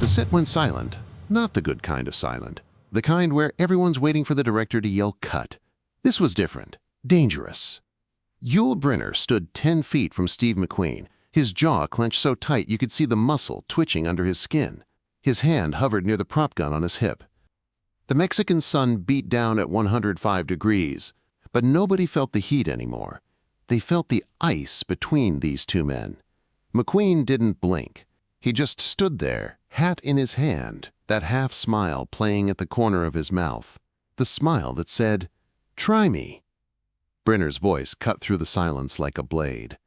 The set went silent, not the good kind of silent, the kind where everyone's waiting for the director to yell cut. This was different, dangerous. Yul Brynner stood 10 feet from Steve McQueen, his jaw clenched so tight you could see the muscle twitching under his skin. His hand hovered near the prop gun on his hip. The Mexican sun beat down at 105 degrees, but nobody felt the heat anymore. They felt the ice between these two men. McQueen didn't blink. He just stood there, hat in his hand, that half smile playing at the corner of his mouth, the smile that said, "Try me." Brynner's voice cut through the silence like a blade.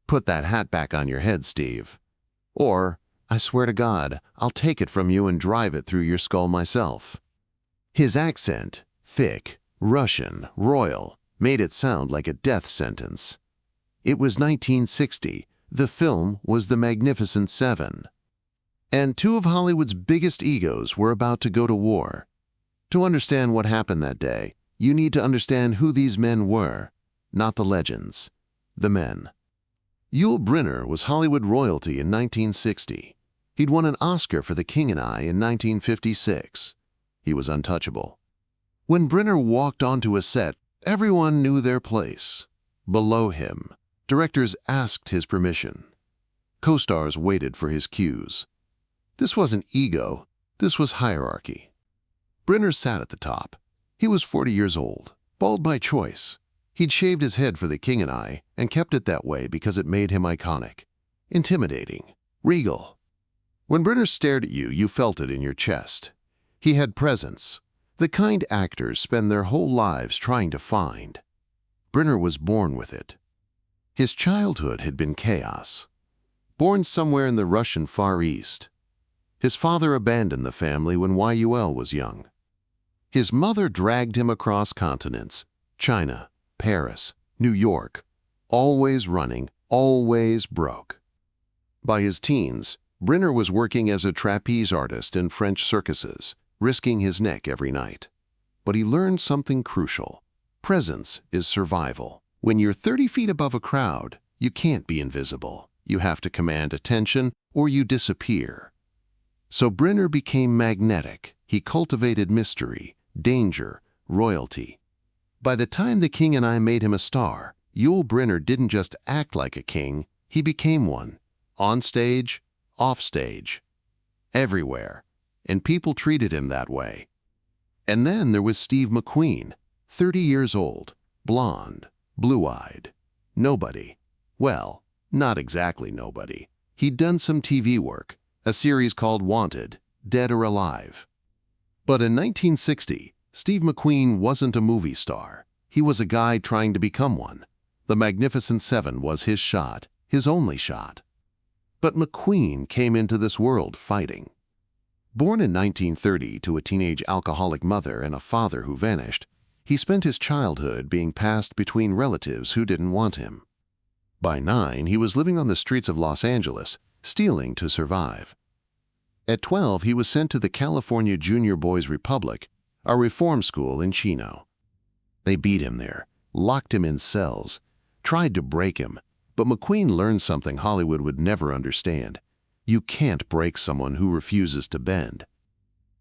"Put that hat back on your head, Steve. Or, I swear to God, I'll take it from you and drive it through your skull myself." His accent, thick, Russian, royal, made it sound like a death sentence. It was 1960. The film was The Magnificent Seven. And two of Hollywood's biggest egos were about to go to war. To understand what happened that day, you need to understand who these men were, not the legends, the men. Yul Brynner was Hollywood royalty in 1960. He'd won an Oscar for The King and I in 1956. He was untouchable. When Brynner walked onto a set, everyone knew their place. Below him, directors asked his permission. Co-stars waited for his cues. This wasn't ego, this was hierarchy. Brynner sat at the top. He was 40 years old, bald by choice. He'd shaved his head for The King and I and kept it that way because it made him iconic, intimidating, regal. When Brynner stared at you, you felt it in your chest. He had presence, the kind actors spend their whole lives trying to find. Brynner was born with it. His childhood had been chaos. Born somewhere in the Russian Far East. His father abandoned the family when Yul was young. His mother dragged him across continents, China, Paris, New York, always running, always broke. By his teens, Brynner was working as a trapeze artist in French circuses, risking his neck every night. But he learned something crucial. Presence is survival. When you're 30 feet above a crowd, you can't be invisible. You have to command attention or you disappear. So Brynner became magnetic. He cultivated mystery, danger, royalty. By the time The King and I made him a star, Yul Brynner didn't just act like a king, he became one. On stage, off stage, everywhere. And people treated him that way. And then there was Steve McQueen, 30 years old, blonde, blue-eyed. Nobody. Well, not exactly nobody. He'd done some TV work, a series called Wanted, Dead or Alive. But in 1960, Steve McQueen wasn't a movie star. He was a guy trying to become one. The Magnificent Seven was his shot, his only shot. But McQueen came into this world fighting. Born in 1930 to a teenage alcoholic mother and a father who vanished, he spent his childhood being passed between relatives who didn't want him. By 9, he was living on the streets of Los Angeles, stealing to survive. At 12, he was sent to the California Junior Boys Republic, a reform school in Chino. They beat him there, locked him in cells, tried to break him, but McQueen learned something Hollywood would never understand. You can't break someone who refuses to bend.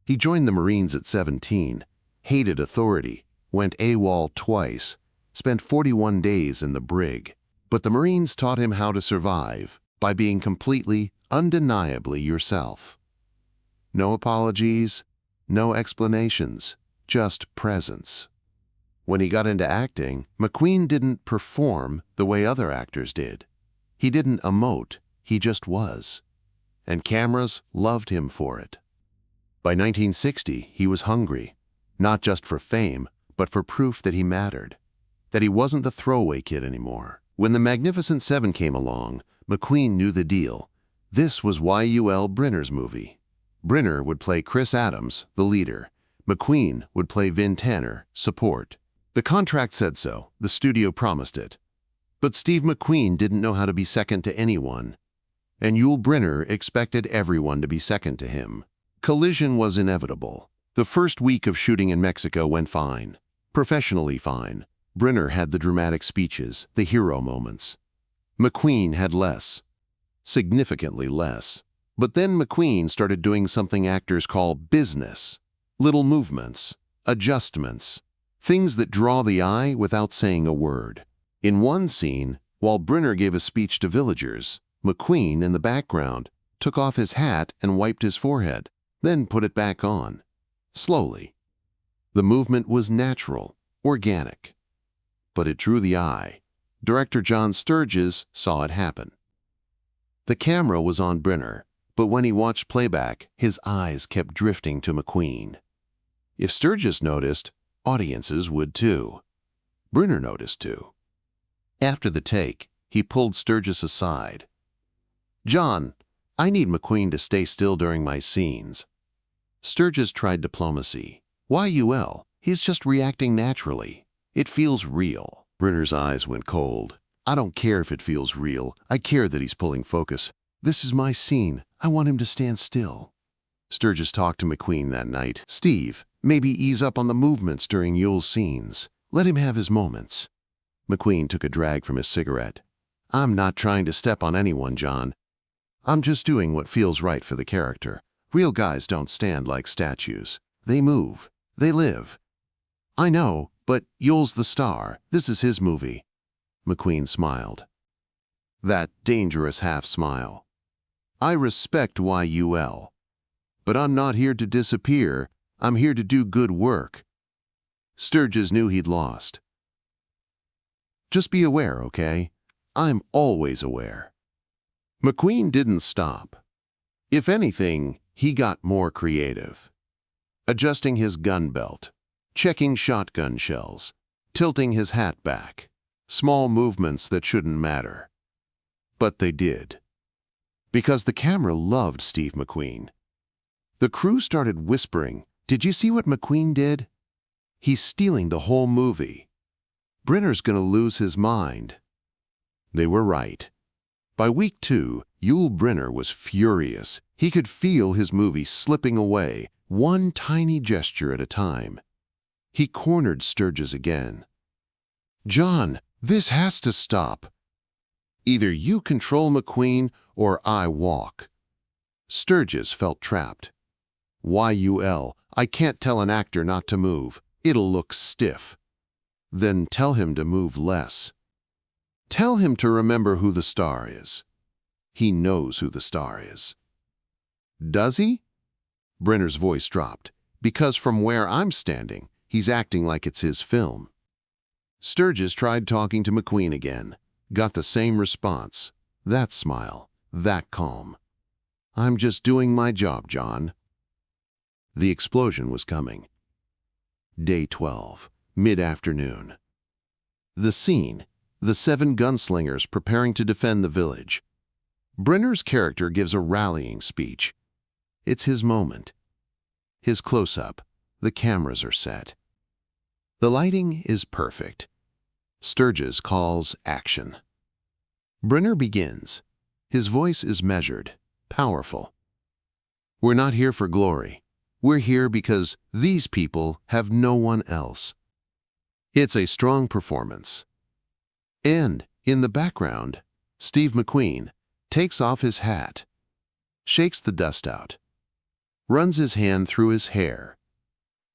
He joined the Marines at 17, hated authority, went AWOL twice, spent 41 days in the brig. But the Marines taught him how to survive by being completely, undeniably yourself. No apologies, no explanations, just presence. When he got into acting, McQueen didn't perform the way other actors did. He didn't emote, he just was. And cameras loved him for it. By 1960, he was hungry, not just for fame, but for proof that he mattered, that he wasn't the throwaway kid anymore. When The Magnificent Seven came along, McQueen knew the deal. This was Yul Brynner's movie. Brynner would play Chris Adams, the leader. McQueen would play Vin Tanner, support. The contract said so, the studio promised it. But Steve McQueen didn't know how to be second to anyone. And Yul Brynner expected everyone to be second to him. Collision was inevitable. The first week of shooting in Mexico went fine. Professionally fine. Brynner had the dramatic speeches, the hero moments. McQueen had less. Significantly less. But then McQueen started doing something actors call business. Little movements, adjustments, things that draw the eye without saying a word. In one scene, while Brynner gave a speech to villagers, McQueen, in the background, took off his hat and wiped his forehead, then put it back on, slowly. The movement was natural, organic. But it drew the eye. Director John Sturges saw it happen. The camera was on Brynner, but when he watched playback, his eyes kept drifting to McQueen. If Sturges noticed, audiences would too. Brynner noticed too. After the take, he pulled Sturges aside. "John, I need McQueen to stay still during my scenes." Sturges tried diplomacy. "Why UL? He's just reacting naturally. It feels real." Brynner's eyes went cold. "I don't care if it feels real. I care that he's pulling focus. This is my scene. I want him to stand still." Sturges talked to McQueen that night. "Steve, maybe ease up on the movements during Yul's scenes. Let him have his moments." McQueen took a drag from his cigarette. "I'm not trying to step on anyone, John. I'm just doing what feels right for the character. Real guys don't stand like statues. They move. They live." "I know, but Yul's the star. This is his movie." McQueen smiled. That dangerous half-smile. "I respect YUL. But I'm not here to disappear. I'm here to do good work." Sturges knew he'd lost. "Just be aware, okay? I'm always aware." McQueen didn't stop. If anything, he got more creative. Adjusting his gun belt, checking shotgun shells, tilting his hat back. Small movements that shouldn't matter. But they did. Because the camera loved Steve McQueen. The crew started whispering, "Did you see what McQueen did? He's stealing the whole movie. Brynner's gonna lose his mind." They were right. By week 2, Yul Brynner was furious. He could feel his movie slipping away, one tiny gesture at a time. He cornered Sturges again. "John, this has to stop. Either you control McQueen or I walk." Sturges felt trapped. "YUL, I can't tell an actor not to move. It'll look stiff." "Then tell him to move less. Tell him to remember who the star is." "He knows who the star is." "Does he?" Brynner's voice dropped. "Because from where I'm standing, he's acting like it's his film." Sturges tried talking to McQueen again. Got the same response. That smile, that calm. "I'm just doing my job, John." The explosion was coming. Day 12, mid-afternoon. The scene, the 7 gunslingers preparing to defend the village. Brynner's character gives a rallying speech. It's his moment. His close-up, the cameras are set. The lighting is perfect. Sturges calls action. Brynner begins. His voice is measured, powerful. "We're not here for glory. We're here because these people have no one else." It's a strong performance. And, in the background, Steve McQueen takes off his hat, shakes the dust out, runs his hand through his hair,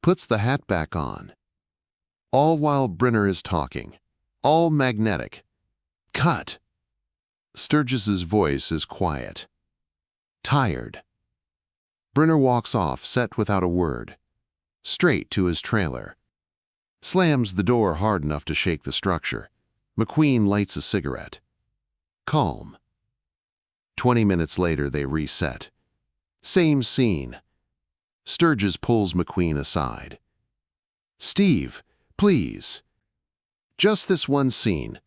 puts the hat back on. All while Brynner is talking. All magnetic. Cut. Sturges's voice is quiet. Tired. Brynner walks off, set without a word. Straight to his trailer. Slams the door hard enough to shake the structure. McQueen lights a cigarette. Calm. 20 minutes later, they reset. Same scene. Sturges pulls McQueen aside. "Steve, please. Just this one scene.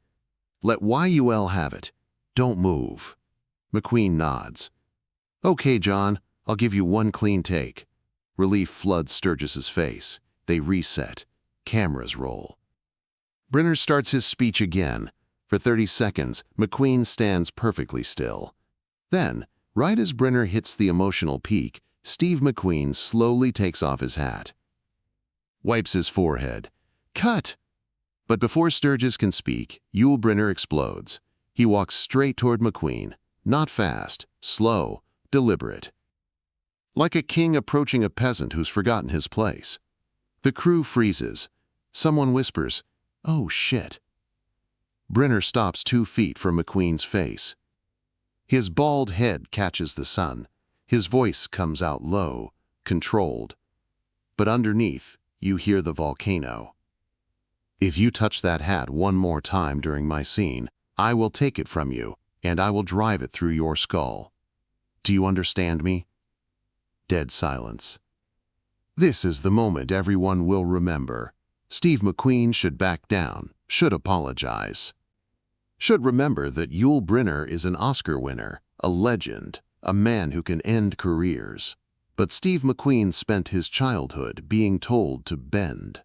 Let YUL have it. Don't move." McQueen nods. "Okay, John, I'll give you one clean take." Relief floods Sturges's face. They reset. Cameras roll. Brynner starts his speech again. For 30 seconds, McQueen stands perfectly still. Then, right as Brynner hits the emotional peak, Steve McQueen slowly takes off his hat. Wipes his forehead. Cut! But before Sturges can speak, Yul Brynner explodes. He walks straight toward McQueen. Not fast, slow, deliberate. Like a king approaching a peasant who's forgotten his place. The crew freezes. Someone whispers, "Oh, shit." Brynner stops 2 feet from McQueen's face. His bald head catches the sun. His voice comes out low, controlled. But underneath, you hear the volcano. "If you touch that hat one more time during my scene, I will take it from you, and I will drive it through your skull. Do you understand me?" Dead silence. This is the moment everyone will remember. Steve McQueen should back down, should apologize. Should remember that Yul Brynner is an Oscar winner, a legend, a man who can end careers. But Steve McQueen spent his childhood being told to bend.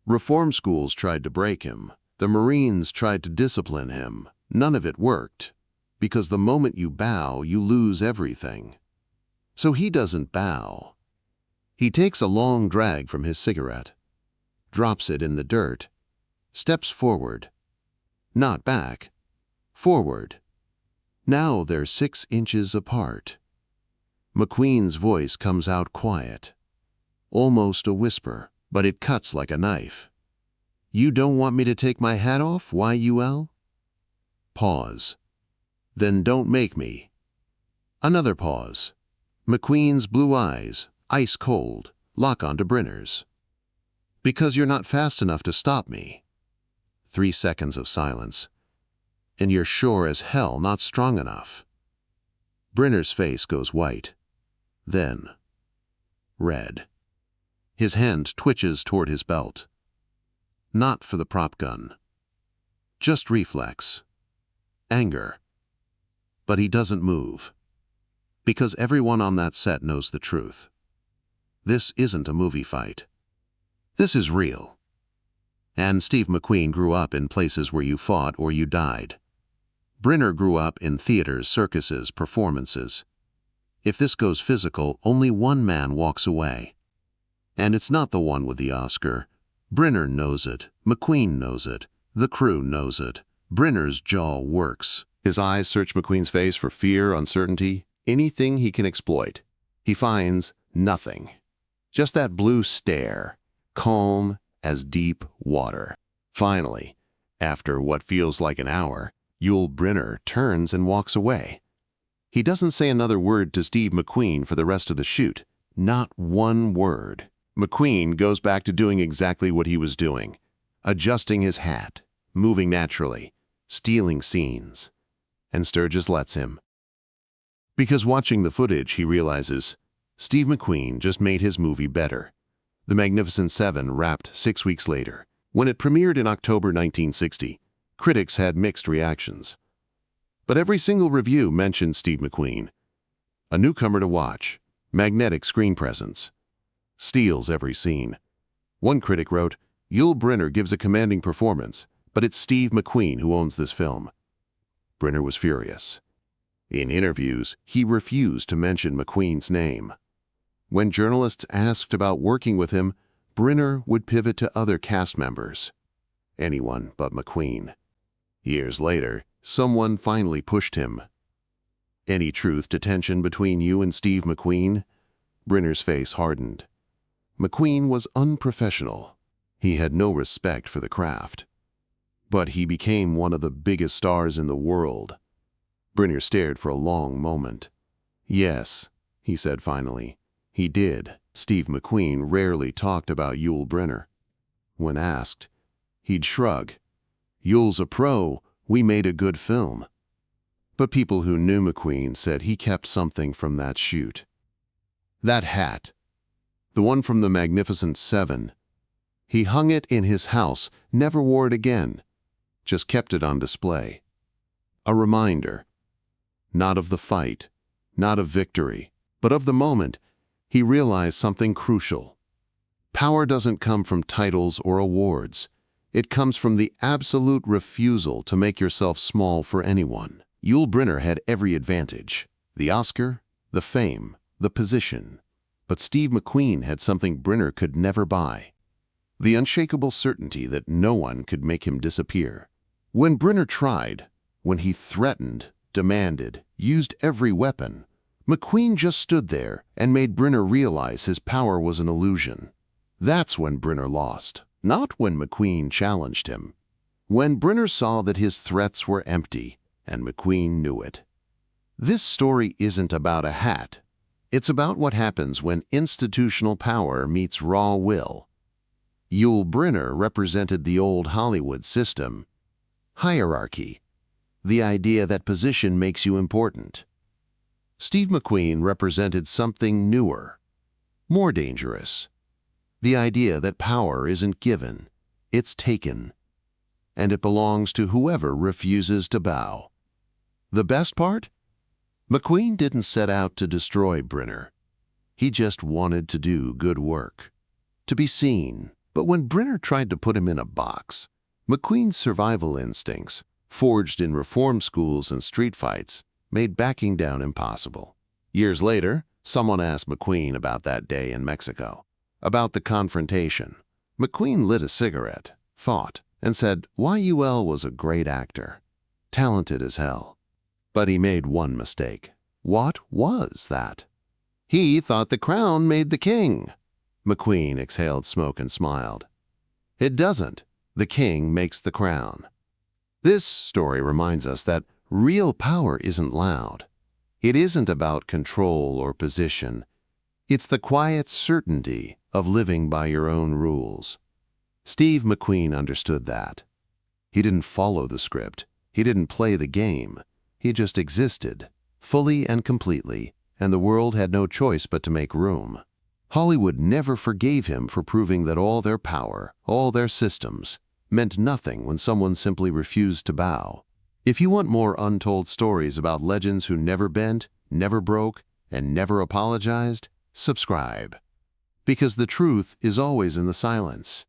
Reform schools tried to break him. The Marines tried to discipline him. None of it worked, because the moment you bow, you lose everything. So he doesn't bow. He takes a long drag from his cigarette, drops it in the dirt, steps forward. Not back, forward. Now they're 6 inches apart. McQueen's voice comes out quiet, almost a whisper, but it cuts like a knife. "You don't want me to take my hat off, YUL?" Pause. "Then don't make me." Another pause. McQueen's blue eyes, ice cold, lock onto Brynner's. "Because you're not fast enough to stop me." 3 seconds of silence. "And you're sure as hell not strong enough." Brynner's face goes white, then red. His hand twitches toward his belt. Not for the prop gun. Just reflex. Anger. But he doesn't move. Because everyone on that set knows the truth. This isn't a movie fight. This is real. And Steve McQueen grew up in places where you fought or you died. Brynner grew up in theaters, circuses, performances. If this goes physical, only one man walks away. And it's not the one with the Oscar. Brynner knows it. McQueen knows it. The crew knows it. Brynner's jaw works. His eyes search McQueen's face for fear, uncertainty, anything he can exploit. He finds nothing. Just that blue stare, calm as deep water. Finally, after what feels like an hour, Yul Brynner turns and walks away. He doesn't say another word to Steve McQueen for the rest of the shoot. Not one word. McQueen goes back to doing exactly what he was doing. Adjusting his hat, moving naturally, stealing scenes. And Sturgis lets him. Because watching the footage, he realizes Steve McQueen just made his movie better. The Magnificent Seven wrapped 6 weeks later. When it premiered in October 1960, critics had mixed reactions. But every single review mentioned Steve McQueen. A newcomer to watch, magnetic screen presence, steals every scene. One critic wrote, "Yul Brynner gives a commanding performance, but it's Steve McQueen who owns this film." Brynner was furious. In interviews, he refused to mention McQueen's name. When journalists asked about working with him, Brynner would pivot to other cast members. Anyone but McQueen. Years later, someone finally pushed him. "Any truth to tension between you and Steve McQueen?" Brynner's face hardened. McQueen was unprofessional. He had no respect for the craft. But he became one of the biggest stars in the world. Brynner stared for a long moment. "Yes," he said finally. He did. Steve McQueen rarely talked about Yul Brynner. When asked, he'd shrug. "Yul's a pro. We made a good film." But people who knew McQueen said he kept something from that shoot. That hat, the one from the Magnificent Seven, he hung it in his house, never wore it again, just kept it on display. A reminder, not of the fight, not of victory, but of the moment. He realized something crucial. Power doesn't come from titles or awards. It comes from the absolute refusal to make yourself small for anyone. Yul Brynner had every advantage: the Oscar, the fame, the position. But Steve McQueen had something Brynner could never buy: the unshakable certainty that no one could make him disappear. When Brynner tried, when he threatened, demanded, used every weapon, McQueen just stood there and made Brynner realize his power was an illusion. That's when Brynner lost, not when McQueen challenged him. When Brynner saw that his threats were empty, and McQueen knew it. This story isn't about a hat. It's about what happens when institutional power meets raw will. Yul Brynner represented the old Hollywood system. Hierarchy. The idea that position makes you important. Steve McQueen represented something newer, more dangerous. The idea that power isn't given, it's taken, and it belongs to whoever refuses to bow. The best part? McQueen didn't set out to destroy Brynner. He just wanted to do good work, to be seen. But when Brynner tried to put him in a box, McQueen's survival instincts, forged in reform schools and street fights, made backing down impossible. Years later, someone asked McQueen about that day in Mexico, about the confrontation. McQueen lit a cigarette, thought, and said Yul was a great actor, talented as hell. But he made one mistake. What was that? He thought the crown made the king. McQueen exhaled smoke and smiled. It doesn't. The king makes the crown. This story reminds us that real power isn't loud. It isn't about control or position. It's the quiet certainty of living by your own rules. Steve McQueen understood that. He didn't follow the script. He didn't play the game. He just existed, fully and completely, and the world had no choice but to make room. Hollywood never forgave him for proving that all their power, all their systems, meant nothing when someone simply refused to bow. If you want more untold stories about legends who never bent, never broke, and never apologized, subscribe. Because the truth is always in the silence.